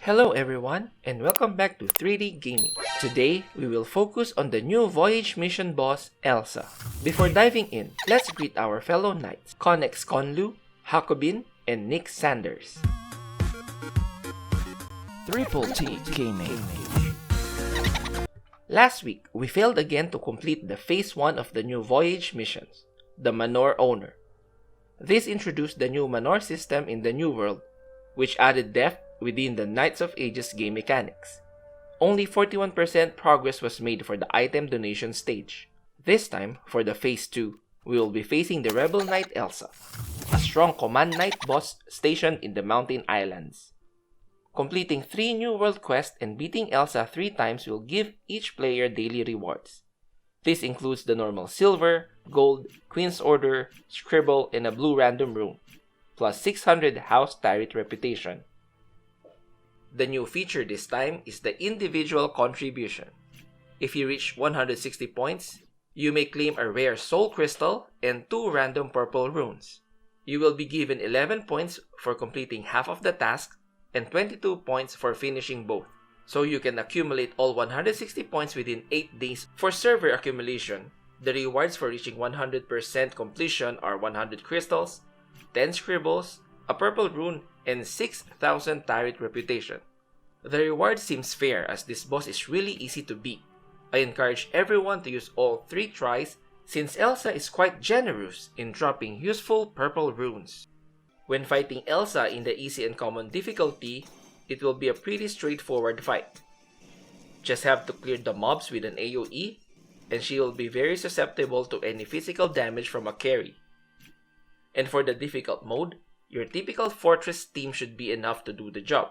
Hello everyone, and welcome back to 3D Gaming. Today, we will focus on the new Voyage mission boss, Elsa. Before diving in, let's greet our fellow knights, Connex Conlu, Hakobin, and Nick Sanders. Triple T Gaming. Last week, we failed again to complete the Phase 1 of the new Voyage missions, the Manor Owner. This introduced the new Manor system in the New World, which added depth within the Knights of Ages game mechanics. Only 41% progress was made for the item donation stage. This time, for the Phase 2, we will be facing the Rebel Knight ELSA, a strong command knight boss stationed in the Mountain Islands. Completing 3 New World quests and beating Elsa 3 times will give each player daily rewards. This includes the normal silver, gold, Queen's Order, scribble, and a blue random rune, plus 600 house turret reputation. The new feature this time is the individual contribution. If you reach 160 points, you may claim a rare soul crystal and 2 random purple runes. You will be given 11 points for completing half of the task and 22 points for finishing both. So you can accumulate all 160 points within 8 days. For server accumulation, the rewards for reaching 100% completion are 100 crystals, 10 scribbles, a purple rune, and 6,000 turret reputation. The reward seems fair as this boss is really easy to beat. I encourage everyone to use all 3 tries since Elsa is quite generous in dropping useful purple runes. When fighting Elsa in the easy and common difficulty, it will be a pretty straightforward fight. Just have to clear the mobs with an AoE, and she will be very susceptible to any physical damage from a carry. And for the difficult mode, your typical fortress team should be enough to do the job.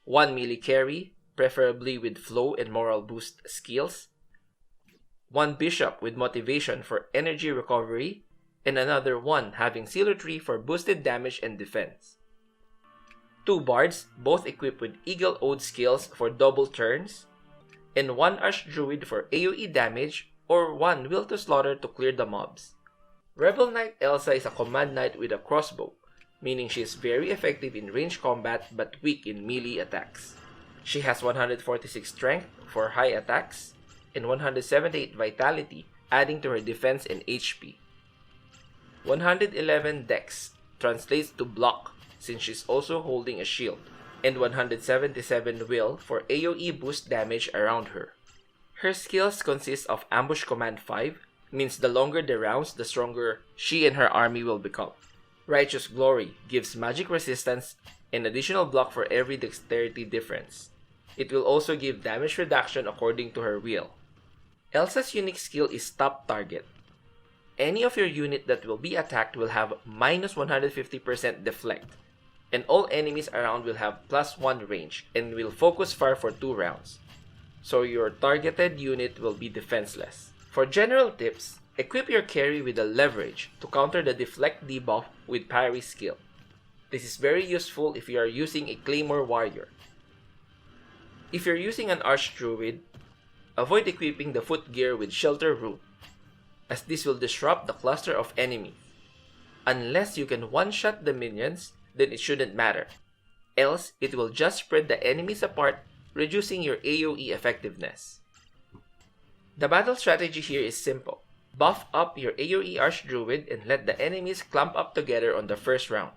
1 melee carry, preferably with flow and moral boost skills. 1 bishop with motivation for energy recovery, and another 1 having Zealotry for boosted damage and defense. 2 bards, both equipped with Eagle Ode skills for double turns, and 1 archdruid for AoE damage, or 1 will to slaughter to clear the mobs. Rebel Knight ELSA is a command knight with a crossbow, meaning she is very effective in range combat but weak in melee attacks. She has 146 strength for high attacks and 178 vitality, adding to her defense and HP. 111 dex translates to block since she's also holding a shield, and 177 will for AoE boost damage around her. Her skills consist of Ambush Command 5, means the longer the rounds, the stronger she and her army will become. Righteous Glory gives magic resistance and additional block for every dexterity difference. It will also give damage reduction according to her will. Elsa's unique skill is Top Target. Any of your unit that will be attacked will have minus 150% deflect, and all enemies around will have plus 1 range and will focus fire for 2 rounds. So your targeted unit will be defenseless. For general tips, equip your carry with a leverage to counter the deflect debuff with parry skill. This is very useful if you are using a claymore warrior. If you're using an archdruid, avoid equipping the footgear with shelter rune, as this will disrupt the cluster of enemies. Unless you can one-shot the minions, then it shouldn't matter. Else, it will just spread the enemies apart, reducing your AoE effectiveness. The battle strategy here is simple. Buff up your AoE Archdruid and let the enemies clump up together on the first round.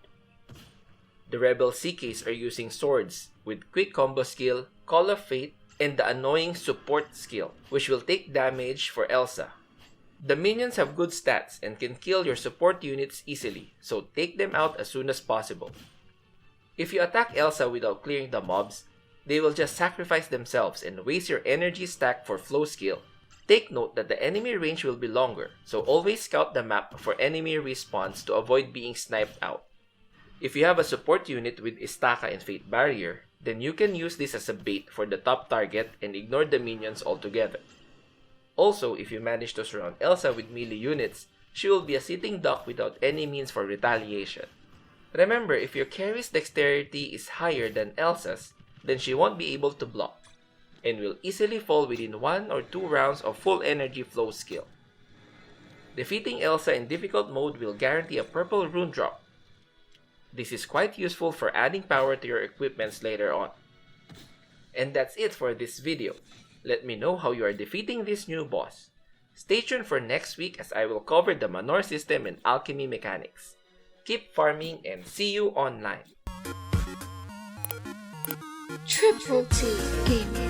The Rebel CKs are using swords with quick combo skill, Call of Fate, and the annoying support skill, which will take damage for Elsa. The minions have good stats and can kill your support units easily, so take them out as soon as possible. If you attack Elsa without clearing the mobs, they will just sacrifice themselves and waste your energy stack for flow skill. Take note that the enemy range will be longer, so always scout the map for enemy respawns to avoid being sniped out. If you have a support unit with Istaka and Fate Barrier, then you can use this as a bait for the top target and ignore the minions altogether. Also, if you manage to surround Elsa with melee units, she will be a sitting duck without any means for retaliation. Remember, if your carry's dexterity is higher than Elsa's, then she won't be able to block, and will easily fall within 1 or 2 rounds of full energy flow skill. Defeating Elsa in difficult mode will guarantee a purple rune drop. This is quite useful for adding power to your equipments later on. And that's it for this video. Let me know how you are defeating this new boss. Stay tuned for next week as I will cover the manor system and alchemy mechanics. Keep farming and see you online. Triple T Gaming.